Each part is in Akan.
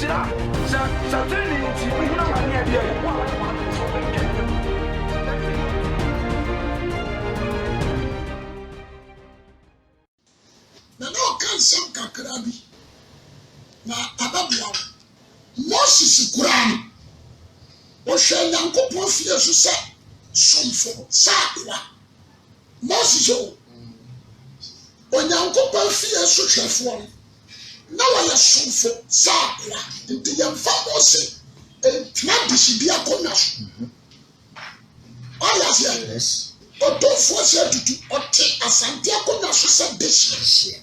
Sina, certainly, we don't have any idea. Na no kan sam kakra bi na ababia Moses kuran o hwe Nyankopon fie so se somfo sakwa Moses o Nyankopon fie so hwefo na wa ya somfo sakwa nti yemfa Moses entna dishidi akona so yes Odofo se tutu ote asante akona so se deshi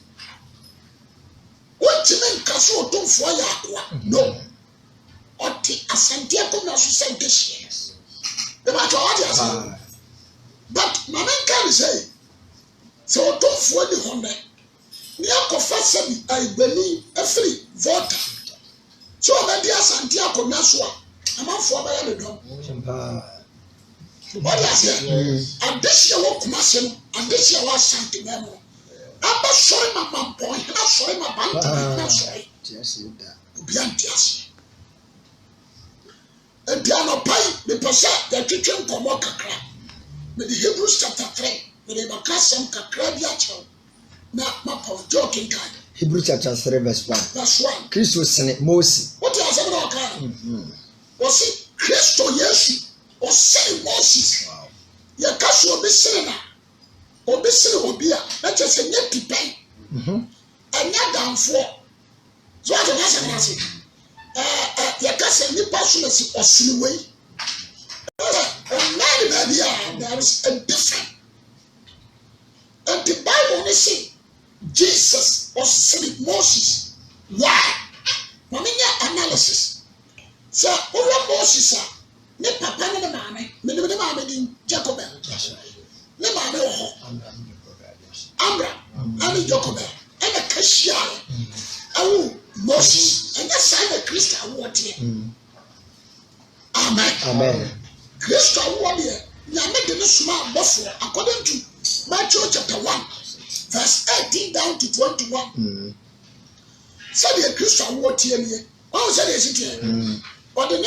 what men kaso odofo ya akwa no ote asante akona so se deshi the matter what you but mama can say so odofo ni honda ni akofasa bi agbani afri voter so obedi asante akona so amafo abaya le dom what you say and this year what kumase no and this year what something no aba sorry mama boy na sorry my bank na sorry yes that obi antias and the no pai the person the twetwe nkomo kakra with the Hebrews chapter 3 with the bakasem kakra bi acho na mapa joking card Hebrews chapter 3 verse 1 verse 1 Christ sene Moses what you say about kan was it Christ Yesu or say Moses wow ya kaso obesere na obesere obi a na chese nye pipai anya danfo so I can say ya kaso ni paso na si osini wey there is a difference and the Bible say Jesus was saying Moses why maminya analysis so over Moses ne papa ne maame me maame din Jacob ne maame wo ho Amra ani Jacob ena kashia awu Moses ena sai na Christ awote amen Christ awote nyame de ne suma abofo according to Matthew chapter 1 verse 18 down to 21 said the Christ awote ene o said the city What the name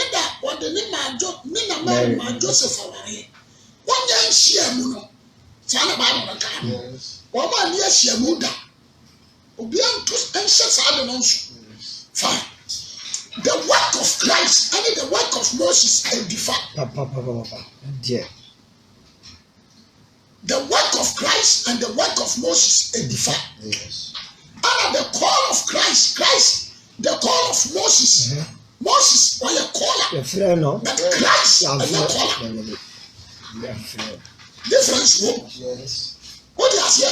of Joseph aware. One young Shiamuno, Tana Bible can. One man near Shiamuda. Obian to anxious adonons. Fine. The work of Christ and the work of Moses are different. Dear. The work of Christ and the work of Moses are different. Yes. And the call of Christ, the call of Moses. Moses was a caller. But Christ was a caller. Difference. Yes. What do you say?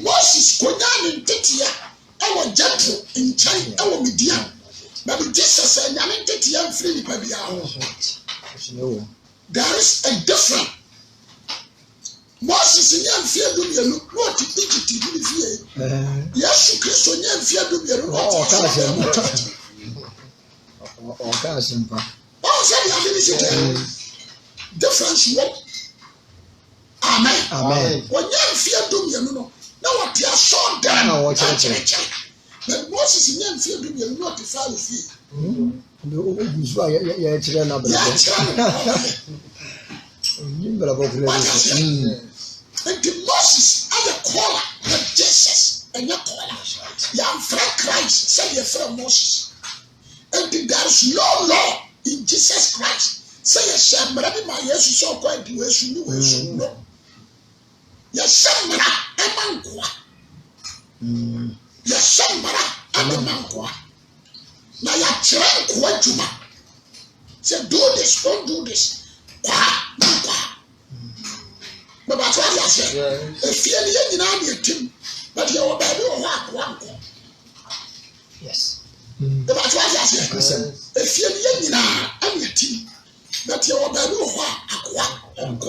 Moses could not in Titia. I was gentle in China. I was medium. But Jesus said, I'm in Titia and free. There is a difference. Moses in your fear do you look what to think it. Yes, Christ on your fear do you difference what? Amen. When you fear do you know? Now what you saw done? But Moses in your fear do you not defile fear? And the Moses are the caller, not Jesus, and your caller. You are friend Christ, say you're friend Moses. And there is no law in Jesus Christ. Say a sham, but I my yes, so quite the way you know. Yes, Samara, and Mangua. Yes, Samara, and Mangua. Now you are trying quite to man. Say, do this, don't do this. But that's what I said. If you're in your team, but you're a baby or one. Yes. The matter was if you're in a team, that you're a baby or one.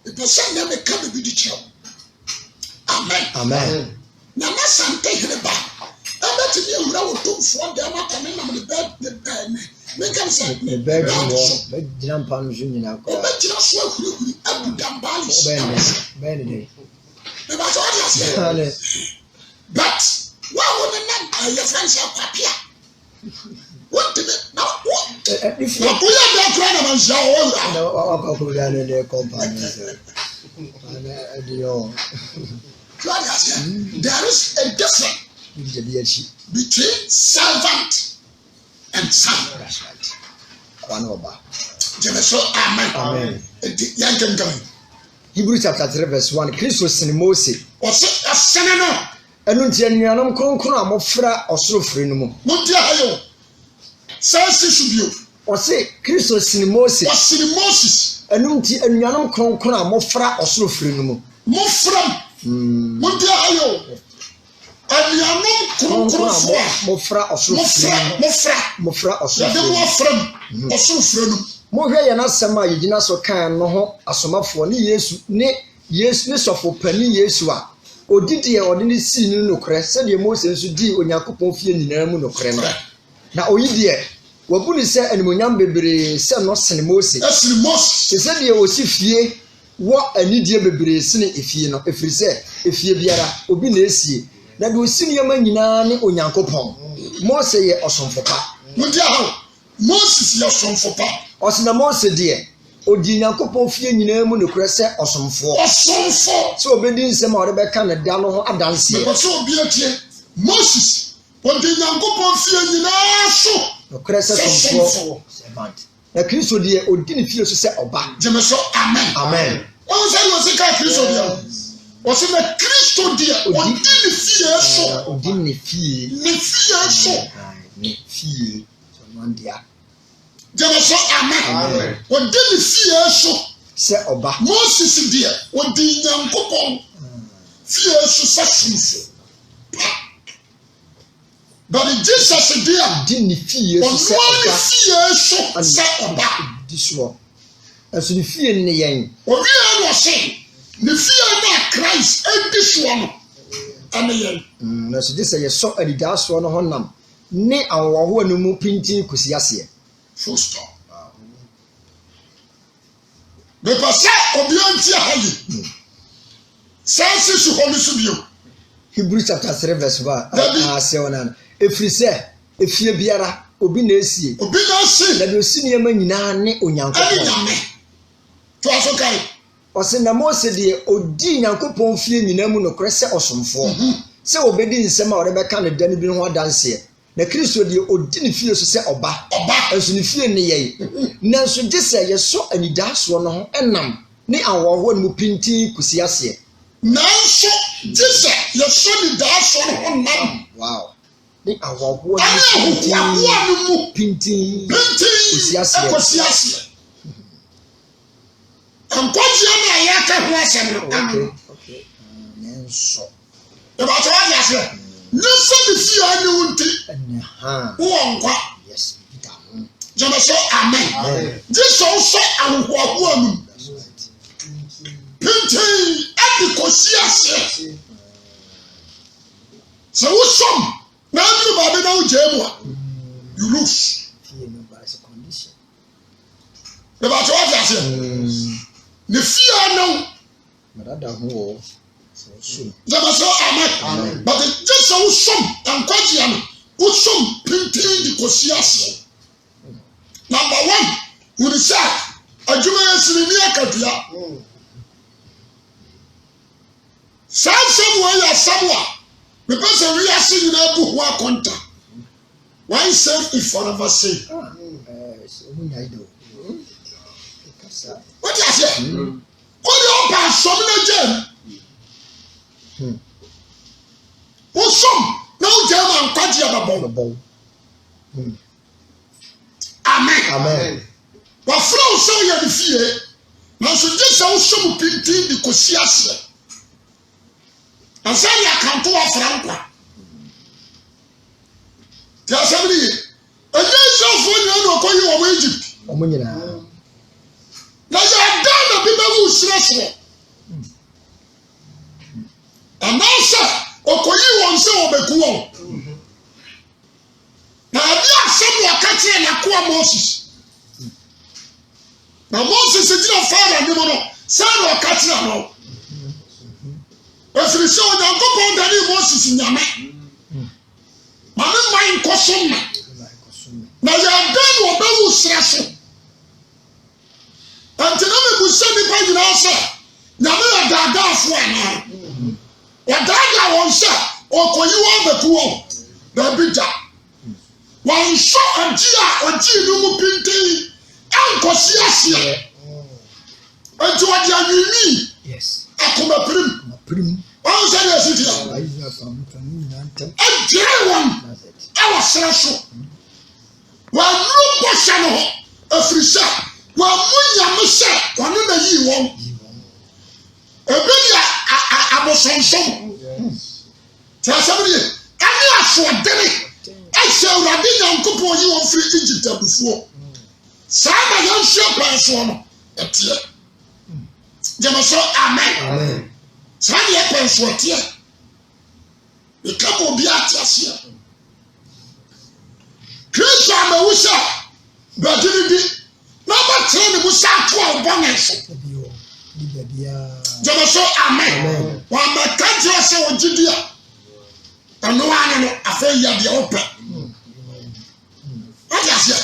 The person never come to be the child. Amen. Now, my son, take it back. I bet you know to for them coming on the bed. Make them say, the bed, jump on Junior. I bet you so quickly. I'm done by the matter was but what won na your friends are papia. What did it now? What? If We are that kind of man, so no, I'll go down in their company. There is a difference between servant and son. That's right. One over. Amen. Amen. Hebrews chapter 3 verse 1. Christos in Moses. What's a son? And Ntianuanom kronkron amofra osoro firi no mu. Montia hayo. Sansi subio. Ose Christos in Moses. What's in Moses? And Ntianuanom kronkron amofra osoro firi no mu. Mofra. Montia hayo. Anuanom kronkron mofra osoro firi. Mofra osoro firi. Yade mofra osoro firi no. Mohwe ye na asema yigina so kan no ho asomafo ne Yesu ne sofo pani Yesu a odidi e odini si ni nokre se de Moses nso di Onyankopon fie nyina mu nokre no na oyidi e wabuni se animonyam bebre se no sene Moses se de osi fie wo anidie bebre sene efie no efiri se efie biara obi na esie na de osi nyama nyina ne Onyankopon Moses ye osomfopa mudia ho Moses ye osomfopa osina Moses de odi Nyankopon fie nyina mu nokre se osomfo so obedi nsem a odebeka na da no ho adanse e so obi atie Moses odi Nyankopon fie nyina so nokre se osomfo servant na Kristo de odi ne fie so se oba jeme so amen amen won say no se ka Kristo de o se na Kristo de odi ne fie so odi ne fie so so ndia jeme so amen odi ne fie so se oba Moses de odi Nyankopon fie so se sunfo but Jesus de odi ne fie so se oba fie so se oba diswo aso ne fie ne yen obi a no se ne fie na Christ ediswo no amen na so dise ye so adidaso no honam ne awowo no mu pintin kusi ase full stop. The person obianti ahayi. Sense su holy subio. Hebrews chapter 3 verse 1. Ase wona. Efrise, efie biara obi na esie. Obi na esie. Na de osi niam nyina ne Onyankopon. To asokai. Ose na Moses de odi Nyankopon fie nyina mu no kore se osomfo. Se obedi nsem a odebeka ne dane bi ho adanse. Na Kristo de odi ne fie so se oba enso ne fie ne yei na nso gese ye so anidaso no ho enam ne awowo no pintin kusi ase na nso gese ye so anidaso no ho nam wow ne awowo no pintin kusi ase ankwaji na ya ka ho asem no okay nenso e ba to ya ase nso de fie ani wonti Uongwa. Yes, Peter. Jama so amen. This also ahụhụ anu. Pintin adikosi ase. So usom na anu ba be na ujemu a. You lose. Condition. The ba to ase. Ne fie anu. Madada ho so. Jama so amen. But this usom ankwaji anu. Usom pintin di kosiasi. Number 1, we say adwuma yesini ni akadua. Samsam ya samwa. We person we are seeing na bu ho akonta. Why save if forever say? What you say? What you pass some na jam. Usom no jam kwaji ababo. Amen. Wa flow so ya di fie. Na so je so usom pintin di kosi ase. Ansani akanto wa frankwa. Ti asabiri. Enye so fo ni no ko yi wo Egypt. Omo nyina. Na ya da na bi mawu srasre. Anasa okoyi won se obeku won. Na abi asem wakati na kwa Moses. Na Moses ejina fara ni mo no. Sa na wakati na no. Efiri se Onyankopon dani Moses nyame. kosom na ya dan wo ba wu sra so ante na me bu se ni pa nyina se na me ya daga afo ana ya daga won se okoyi wo betu wo da bija wan so oji no mu pintin ankosi asia ante wo dia nyimi yes akoma prim wan se na sitia ajewon awa sra so wan lu bosha no afrisa wan munya me se wan na yi won ebedia abosonsom tasabri ani asodere ese urade nyankopo yi won free Egypt abufuo saa na yan hwe panso no etie jemaso amen saa ye panso etie ikabo bi atiasia Kristo amewusha badini bi na ba tene ne musa to obonenso jemaso amen wa makaje ose ojidia ano ane no afa ya de opa ajasia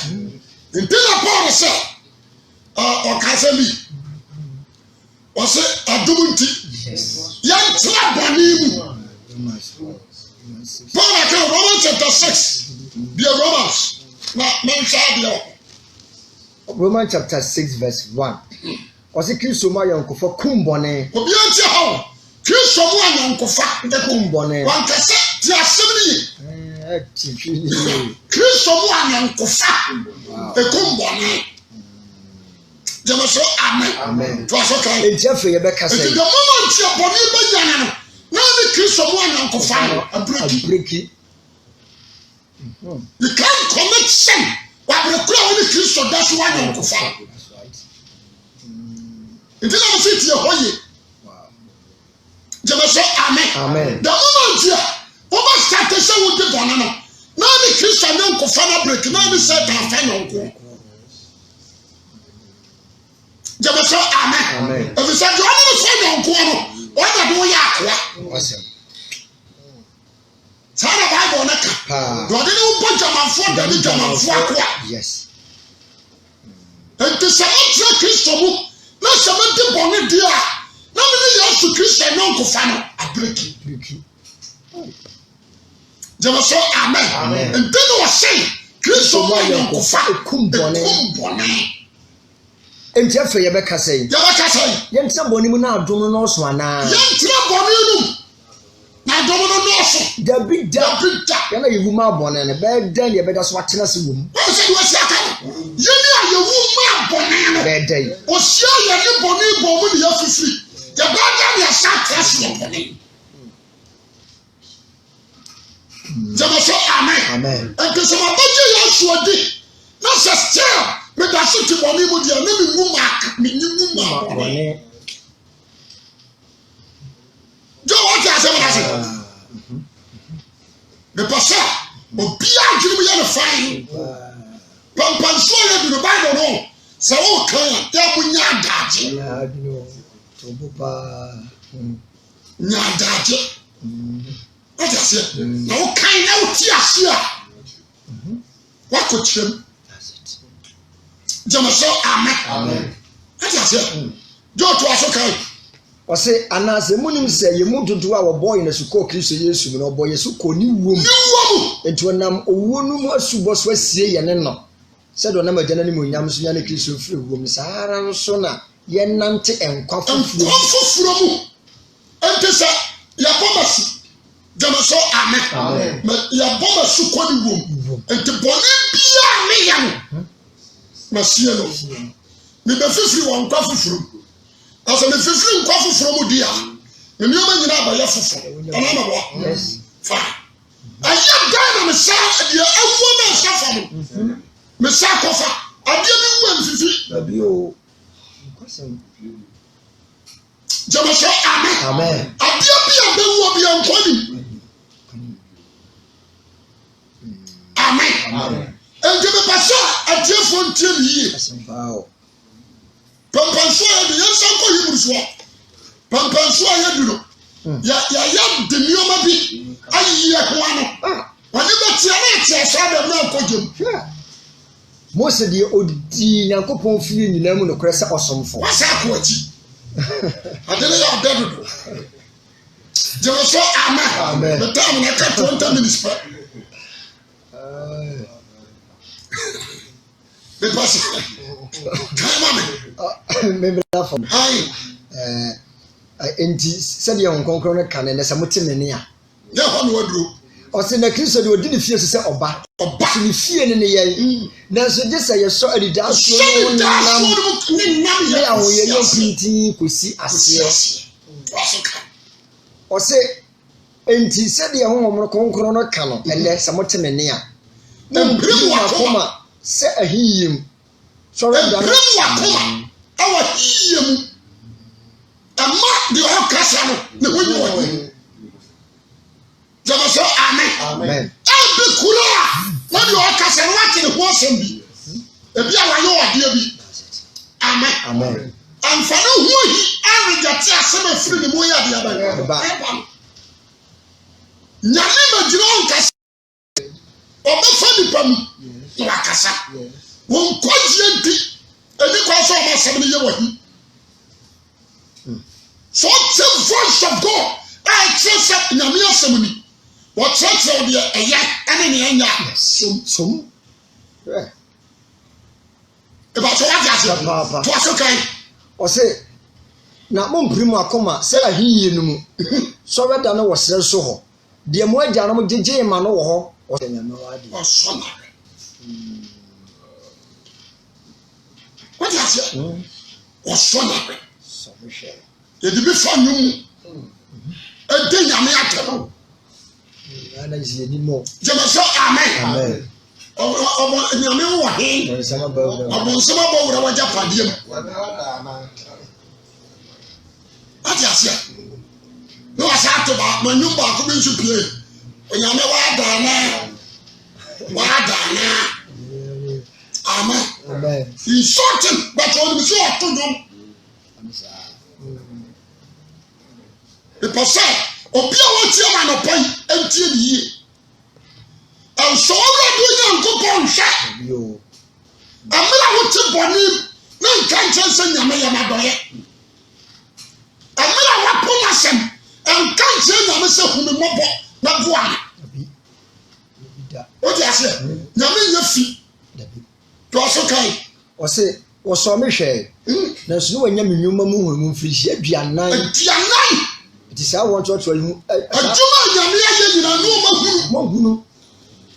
ntela Paul se o kasemi o se Adom nti yan tra boni mu Paul aka Romans chapter 6 the Romans na mention there Romans chapter 6 verse 1 Ose Kristo ma yankofo kumbone obi anti ha Kristo mo anyankofa de kumbone wan kase ti asemi Kristo mo anyankofa e kumbone jemaso amen to aso kan entiafe ye beka say the moment you boni be yana no na ni Kristo mo anyankofa no abreki you can't commit sin wa brekura woni Kristo da so anyankofa Until I see to your hoye. Jemaso amen. The moment you over start to show with the banana. Now the Christian young kofana break. Now the set and final. Jemaso amen. If you say you want to find your uncle, what are you yakwa? Awesome. Sana Bible naka. Do didn't put German for the German for. Yes. And the same Christian na samante bone dia na me Yesu Kristo no nkofa no abreki jemaso amen nteno wa say Kristo no nkofa kumbone enti afa ye beka say ye ntra bone mu na adom no so ana ye ntra bone nu na adom no so da ye na yewu ma bone ne be dan ye be da so atena se wom o say we say aka ye ni ayewu ma bone no be dan o sia ye ni bone bo mu ni afifiri ye ba dan ya sa trust ye bone jemaso amen and so my budget ya suodi na se still me da so ti bone mu dia na me ngu ma bone jo o ja se ma se the pastor obia dwum ye no fine pampanso ye du Bible no se o kan ya bunya adaje ya dino to bopa nya adaje o ja se na o kan na o ti ase a wa ko chem jamaso amen o ja se jo to aso kan Ose Anaa se munim se ye mu dodo a wo boy na suko Kristo Yesu mu no boy Yesu ko ni wom enti wonam owo nu mu asubo so asie ye ne no se do na magana ni mu nyam so nya ne Kristo firi wom saara no so na ye nante enkwa fufuro mu enti se ya bomasi jamaso amen ya bomasi ko ni wom enti boni bia me ya no na sie no me be fifiri won kwa fufuro asa me fifiri nkwa fufuro mu dia me nyoma nyina abaya fufuro ana na bo yes fa aya dan na sa dia awu na sa fa mu me sa kofa adia bi wu mfifi abi o kwasem jamaso amen adia bi abewu obi ankoni amen enje me pasa adia fo ntie mi yi wow pampanso ya de yansa ko yibuso pampanso ya duro ya de nioma bi ayi ya ko ano wani ba tia na tia sada na kojum Mose de odi Nyankopɔn fie nyina mu no kore se osomfo wasa ko achi adele ya bedo Jesu amen the time na ka 20 minutes pa the person come on me from enti said ye nkonkron no kan ne se motene ne a ya ho no waduro o se na Kristo de odi ne fie se oba so ne fie ne ye na so je se ye so adida so no nam ya wo ye yo pinti kosi ase o se enti said ye ho mo nkonkron no kan no ele se motene ne a na brim akoma se ahiyem so re da akoma awa hiyem ama de ho kasa no ne ho yi wo Jesu amen abi kula na de ho kasa no ate ne ho asem bi ebi awa yo ade bi amen amfano ho hi arejate asem afiri ne mo ya de aba nyame ma jiro on kasa obefa nipa mu na wakasa won kwaje di eni kwa so ma asem ne ye wo hi so the voice of God I trust that nyame asem ni what church of the eya ene ne anya som e ba so what ase to aso kai o se na mo mprim akoma se ahiye no mu so weda no wo sere so ho de mo agya no mo gege ma no wo ho o se nyame wadi o so na what ase o so na so mo share yedi bi fa nyum ede nyame atero ana isi ni mo Jesu amen obo nyame wo he sama ba obo sama ba wura waja pade mu ati asia no asa to ba manyum ba ko bi nsu pie nyame wa da na amen he's certain but on the show to them the person obi a won tie ma no pai entie ni yie en so ora do Nyankopɔn hwɛ yo amira wo te bɔnim na nka nkyɛn sɛ nyame yɛ madoye amira wa pona sem nka nkyɛn nyame sɛ humi mɔbɔ na boa o di ase nyame nya fi to so kai o se o so me hwɛ na so no wanya menwuma mu hu mu mfiri aduanan ti sa won church wa hu aduma nyame ayɛ nyina no mahunu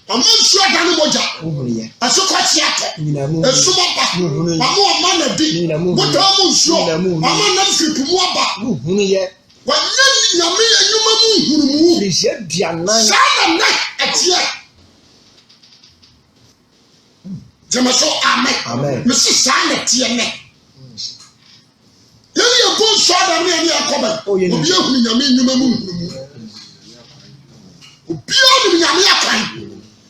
amansu adane moja mahunu ye asokɔti atɔ nyina mu esuma ba amo ama na di bota mo nsuo ama na fipu mu aba mahunu ye wanya nyame anyuma mu hurumu mfiri aduanan saa na atia Jesu amen mesi saa na tie ne yeli go so da me ani akoba obi ehunu nyame nyuma mu obi ehunu nyame akan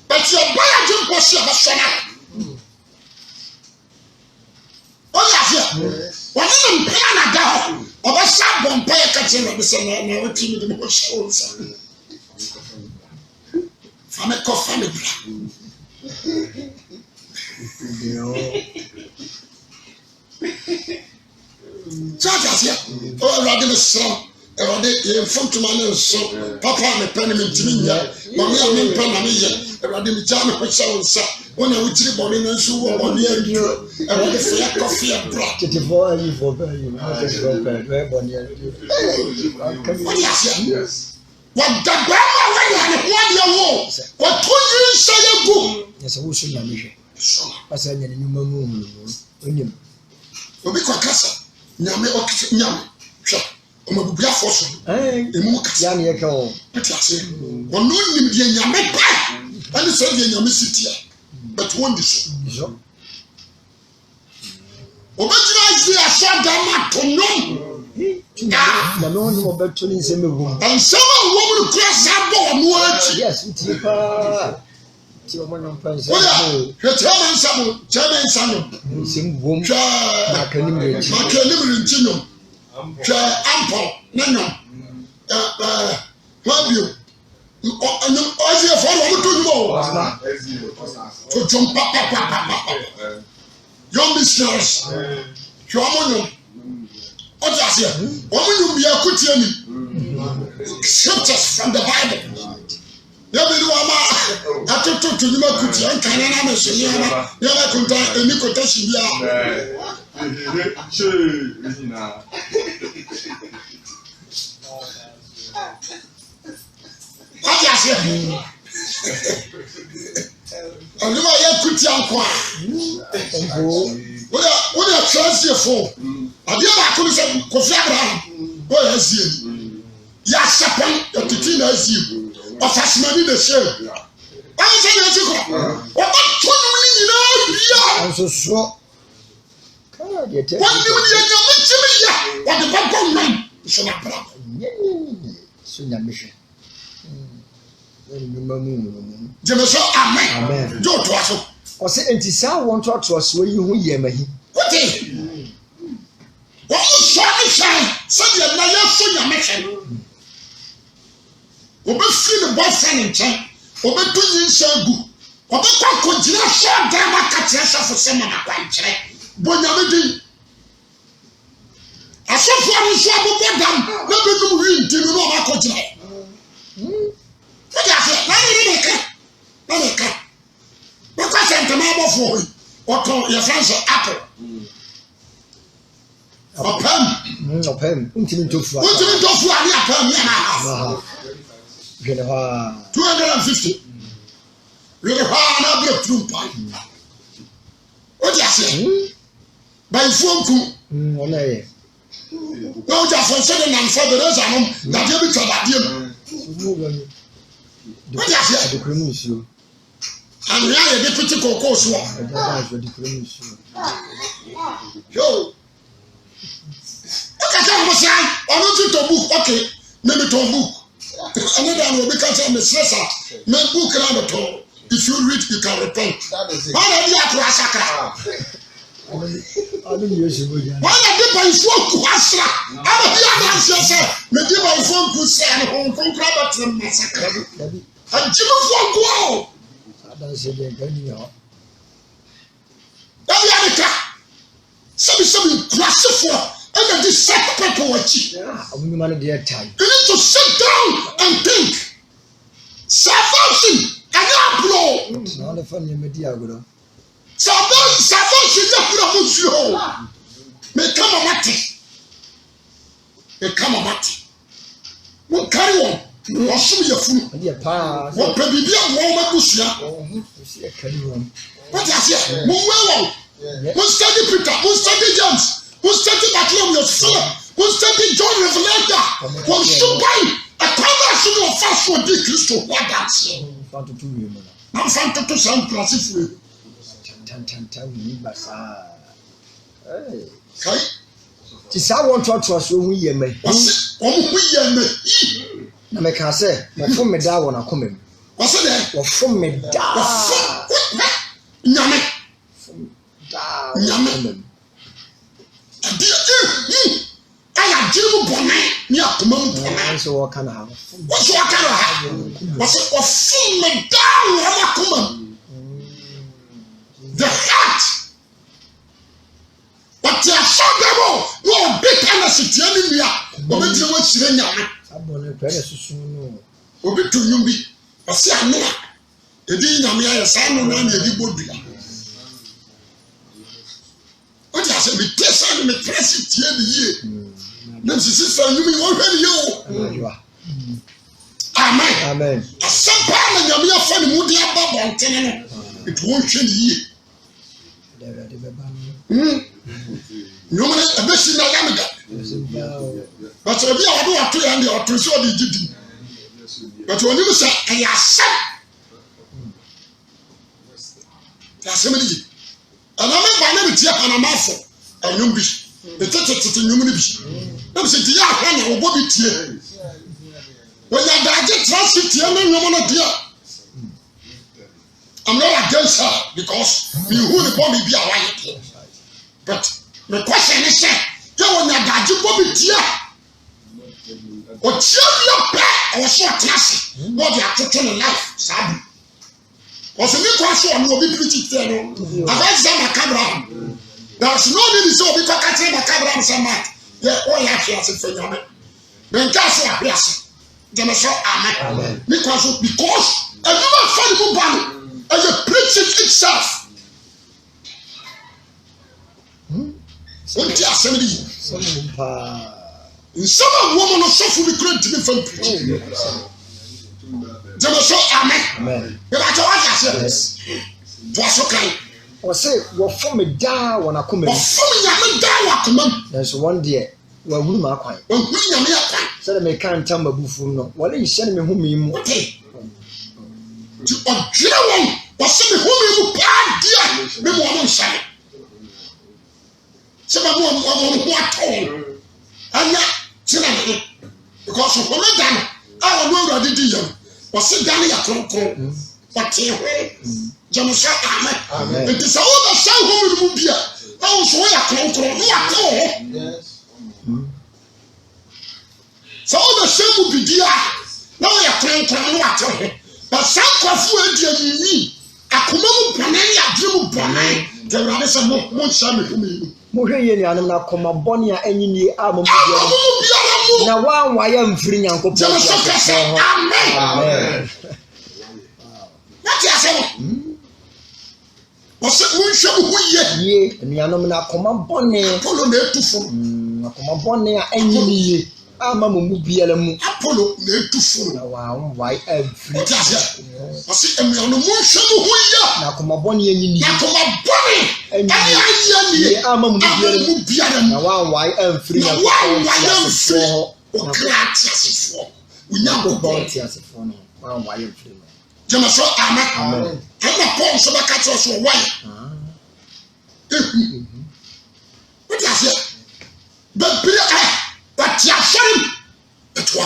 but your boy ajun posi abasona oya fia wani na mpena na da obasa bompa ya kache na bisa na wati mi de mo show sa fame ko fame bra Chacha oh radin so erode ye fontuma ne so papa me pen me ntimi nya mama ya me pen na me ye erode me jam ko sha wonsa wona wuchiri bone no nso wo bone anduo erode fe ya coffee and bra tete for you for you no just go bad we bone anduo what the bama when you are one year wo what to you say you go yes wo so na me hwe asa nya ne nyuma mu onim obi kwa kasa nyame okisi nyame hwe omabubia foso emu kasa ya ne yeka o peti ase wono nim de nyame pa ani so de nyame sitia but won di so obejira isi asa da ma tonom na no no obeto ni nsem ewu ensem wo mu kura sa bo no achi yes nti pa ti o mo no pa nsem hwe chairman nsamo nsem bom na kanim rechi hwe ampo nanyo fabio Ozzy for what to do. To jump papa. Young missionaries. Young what does here? Woman you be a kutiani. Scriptures from the Bible. Yabi wama atoto to you kuti an kanana me so yana yana kunta eni kota shibia. What does here? Only ya kuti anko. What a transfer for. Adia ba ko se Kofi Abraham. Boy azie. Ya shapan ya titina azie. Ofasmani de share. Why say you go? What tunu ni na bia? Anso so. Kana de te. What do you me ya? What the papa man? So na bra. So na mission. Jemeso amen. Amen. Jo to aso. O se enti sa won to so yi hu ye mahi. What is? What you shine so the na ya so ya mission. Obefiri ne boyfriend nchen obedu yinsa gu obekwa kojina sha dama katia safo sema na kwankyere bonyamedi asofo ani so abobodam na bedum wi ntinu no ma kojina oja se na ni ka because sentama abofo oto ya fanso apple opem untimi tofu ani apam ya na 250. Really hard na break through pipe. What you say? By phone call. Ona ye. No just for saying and for the rest of them that you be to that you. What you say? The cream is you. And we are a deputy cocoa so. Yo. Okay, so I'm saying, I want you to book. Okay, maybe to book. Another will become a stressor. Make book around the door. If you read, you can repent. Why are you at Rasaka? Why are you by phone to Asra? I don't hear that yourself. Maybe by phone to say, and Hong Kong Robert and Massacre. And Jimmy Fong go. I don't say they're going out. That's the other car. Something classified. And the second people watching. I'm going to their time. You need to sit down and think. Salvation cannot blow. It's not a funny media. Salvation is not you. May come a mati. What carry on? What should be your food? What baby be a woman bush? What is it? Who study Peter? Who study James? Who studied Bartholomew, who studied John Revelator, who should buy a conversion of fast for the Christo. What that's it? I'm trying to sound classic. Tis I want to trust you. We may. Na me ka say, mo fun me da wona komem. What's it? Wo fun me da. Nyame. I do bonnet near Common. So what can I have? What's what can I have? What's it for full me down? The heart. But you are so devil. No big energy. Enemy. Obi to what you nyame. Abone pere susu no. Obi to nyumbi. Ose Anaa. Edi nyame ya sanu na na edi bodua. What you say? Me test and me press it here the year. Them sister you me already you. Amen. Amen. A simple and you are funny moody about mountain. It won't change ye. No man, a best in a yamaga. But if you are doing 2 and or 2 so did you. But when you say, I accept. That's somebody. And I'm not here and I'm off. And you be the teacher to human being. I'm saying, yeah, and Bobby Tier. When you are transit here, no one dear. I'm not against her because you who the Bobby be alive. But the question is, you when you are Bobby Tier. O chia pe o so atase. No dey atoto no life sabi. O so mi kwa so no obi preach there no. About Zama Kabra. There's no need to say obi kwa katre ba Kabra Zama. Yeah, all ya here say for you. Men ka so abiase. Dem so amen. Me kwa so because a woman find the ban and you preach it itself. What you are saying? In some woman or so for the great to be from preaching. Dem so amen. You are yes. Was okay. Or say, what from a da when I come in. There's one day. Well, we might quite. So they can't tell my buffoon. No, what are you sending me home? Okay. To a general was sending home bad dear. Me won't say. Some of them what all. And yet, because of what I done, I will know that it was sit down here. But here, Jamusa, amen. It is all the same who will be here. I was way a yes. So all the same will be there. Now we are trying to but some coffee and me. I come on, Panay, dream Panay. There are some more summer to me. Mohe and na koma bonia enyi amom na wan waya mfiri nyanko po amen. What you say? What's it mun show who ye nuanom na koma boni Apollo na etufo na koma boni a enyi ama mu biara mu Apollo na etufo na wan waya mfiri what you say? What's it nuanom mun show who ye na koma boni enyi na koma boni enyi ama mu biara na wan waya mfiri na ko o gracias fo unyango tiasefo no wan waya mfiri no jama so amen and Paul so back at us why what you say but be but you are it wa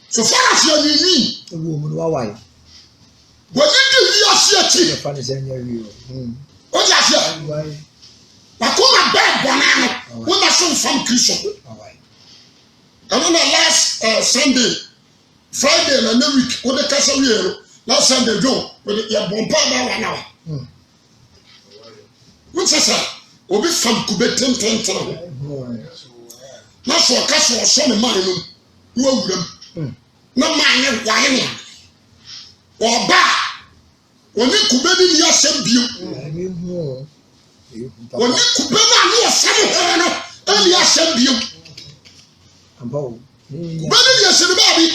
so far as you mean woman why when you hear see the fan is in you what you say why akoma bad banana when I saw some Christian and on the last Sunday Friday and the week when the castle here last Sunday go with your bomba now what's that obi from Kube 10 na so castle so me man no awuram na man why ne oba oni Kube ni asem bio oni Kube na no asem no ani asem bio abo Kube ni asem baby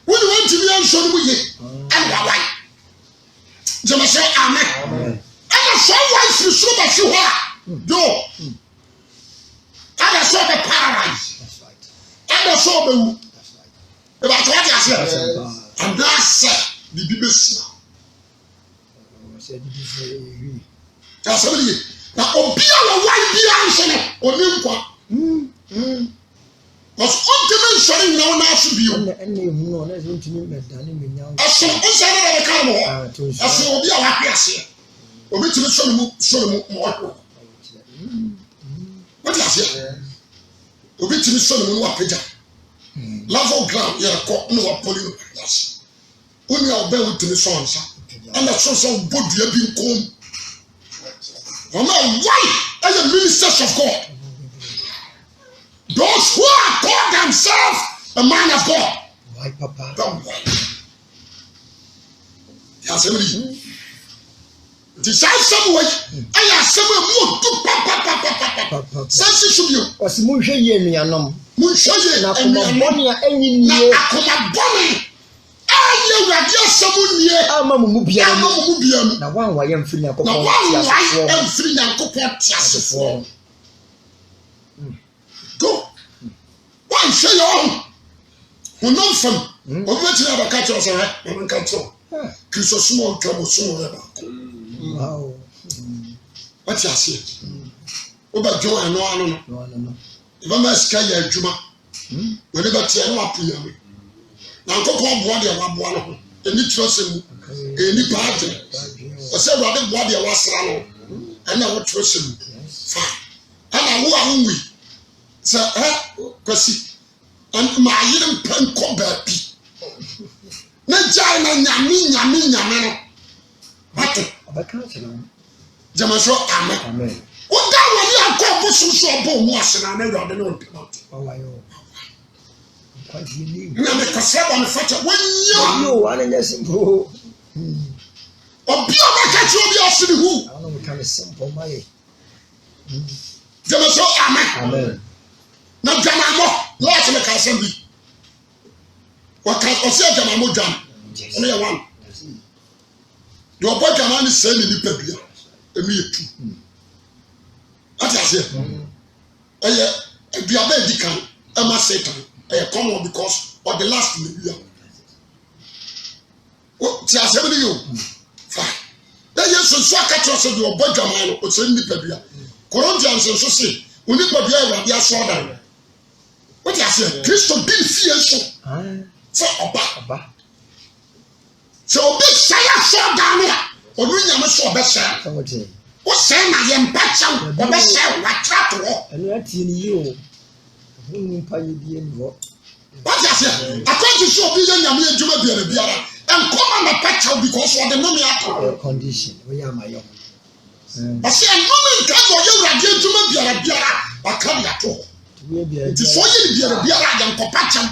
when you want to be on show me and why Jama say amen and so why you so much you are do and so the paradise that's right and so the about what you say and that's the BBC said this that's somebody now obia why be answer oni nkwa was ultimate showing now na should be and no na ntimi medane menya aso nsane na ka mo aso obi a wa piase obi timi show mu mo what you say obi timi show mu wa peja level ground ya ko no wa poli yes oni obe utimi show nsa and so bodu ya bi nkom mama why as a ministers of God those who are called themselves a man of God. Why, Papa? Don't worry. Yes, everybody. Decide some way. I have some more to papa. Sense should you. Was Musha Yemianum. Musha na Bonia enyi nie. Akoma boni. Aye radio someone nie. Ama mu bia mu. Na wan wa yem firi na kokon. Na wan wa yem firi na kokon tiasefo. Go. One say your who know from over to have a catch us and control. Christo small come so wow. What you say? Over joy no. If I'm a sky juma. Whenever tia no apuya. Now go on board your one. Any trust in any party. I said rather body was rano. And I would trust him. Fine. And I who are hungry. sɛ kwasi ma yere mpɛ nkɔ baabi na gyae na nyame no wate gyama so amen woda wani akɔ bosom so ɔbɔ mu asena na awurade ne ɔmpema na mekasɛ wɔ ne fata wɔnyɛ obi a bɛka kyerɛ obi asene hu gyama so amen na dwamamɔ na wɔte meka asɛm bi ɔsɛ dwamamɔ dwam ɔno yɛ wan deɛ ɔbɔ dwama ne sɛe ne nipa bia ɛnu yɛ tu ate aseɛ ɛyɛ aduaba adi kan ɛma satan ɛyɛ common because of the last media ti asɛm ne yɛ o fine na yesu nso aka kyerɛ sɛ deɛ ɔbɔ dwama no ɔsɛ ne nipa bia Corinthians nso se onipa bia awurade asɔɔdan wote aseɛ kristo di fie nso sɛ ɔba sɛ obi hyɛ asɔɔdan no a ɔno nyame so ɔbɛhyɛ wosɛn na yɛ mpa kyɛw ɔbɛhyɛ watwerɛ to hɔ ɛno atie ne yie o mpa yɛ die ne hɔ wote aseɛ akɔnti sɛ obi yɛ nyame adwuma biara ɛnkɔma na pa kyɛw because ɔde nome ato condition woyɛ amayɛ ho ɔsɛ ɛnome nka de ɔyɛ awurade adwuma biara aka de ato hɔ nti sɛ ɔyɛ ne biara yɛ nkɔpa kyɛw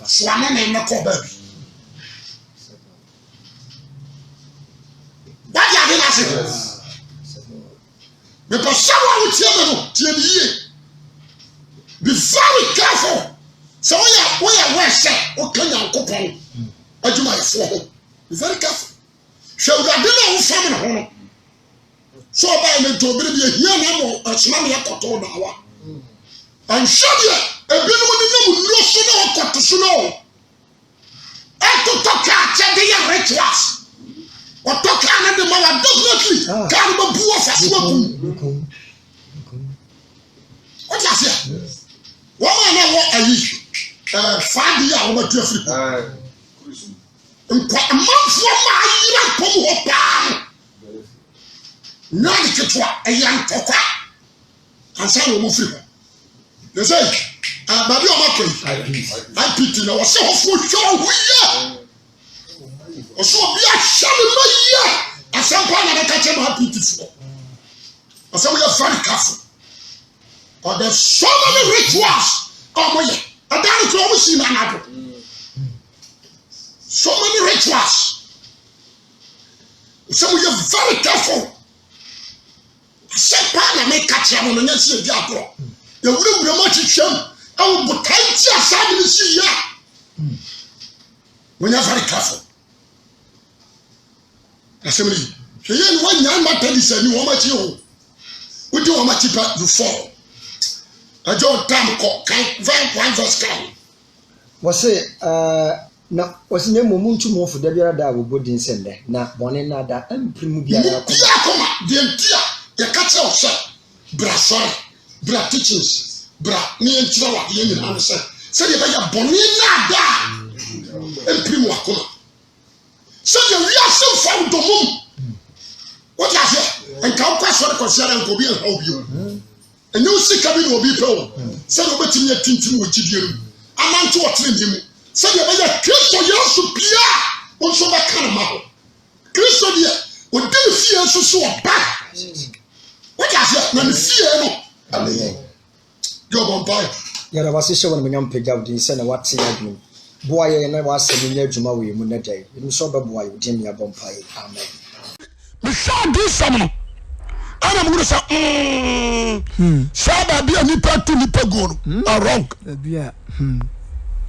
soane na ɛmɛkɔ baabi wade ade no ase mepɛ sɛ wo a wotie me no tie me yie be very careful sɛ woyɛ wɛ sɛ woka nyankopɔn adwumayɛfoɔ ho be very careful hwɛ awurade no a wofam ne ho no sɛ ɔbaɛ no nti obere bi ahia na mmɔ asoma me yɛkɔtɔw daawa anhwɛ deɛ ebinom ne nam nnuro so na ɔkɔto so no ɛtotɔ kaa kyɛde yɛ rituals ɔtɔ kaa no de ma wa definitely kaa no bɛbu wɔ fa so akum wote aseɛ wɔn a na wɔ ayi faade a wɔbɛtu afiri nkwa amanfoɔ ma ayera pɔm hɔ paa nnaade ketewa ɛyɛ ntɔkwa ansa na wɔn firi hɔ yɛ sɛ baabi a wɔakɔ yi IPT na wɔsɛ hɔfoɔ hwɛ ɔho yɛ ɔsɛ obi ahyɛ ne ma yie asɛmpa na bɛka kyɛ ma IPT foɔ ɔsɛ woyɛ very careful or there's so many rituals ɔmoyɛ ɛdan no kura ɔmo si na anado so many rituals ɔsɛ woyɛ very careful asɛmpa na meka kyerɛ mo no nyɛ sɛ ɛdi agorɔ yɛwurawura mu akyekyɛm ɛwɔ botae nti asaa de no si yie a wonyɛ very careful asɛm no yi hwɛ yɛ ne woanyaa matadi sɛ ni wɔm akyi ho wodi wɔm akyi pa you fall John Tam ko kan verse kan wɔse na wɔse na mmom ntumo fo da biara da abobodin sɛndɛ na bɔne na da amprimu biara akoma de ntia yɛ ka kyerɛ ɔsɛ bra sɔre bra teachings bra ne nkyerɛ wa yɛ nyina no sɛ yɛ bɛyɛ bɔne na da amprimu akoma sɛ yɛ wiase mfa domum wɔte aseɛ nka wokɔ asɔre kɔsiara nka obi ɛha obi ɛnyɛ wo sika bi na obi pɛ wo sɛdeɛ wobɛtumi atintim wɔ gyidie no amante wɔtene ne mu sɛdeɛ ɛbɛyɛ kristo yesu pia wo nso bɛka ne ma ho kristo deɛ ɔdi ne fie nso so ɔba wote aseɛ na ne fie no deɛ ɔbɔ mpaeɛ yɛda wase hyɛ wɔ no manyam pagya wo din sɛ na wate adwene boa yɛ na wasɛ no nyɛ adwuma wɔ yɛ mu na gyae ɛnim sɛ wobɛboa yɛ wodin ne abɔ mpaeɛ amen mehwɛ adensɛm no ana mo say say baabi a nipa tu nipa go no wrong baabi a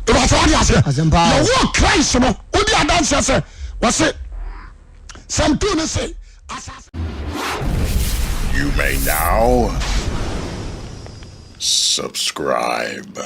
it was all ya say the word Christ no odi adanse say was say some two no say you may now subscribe.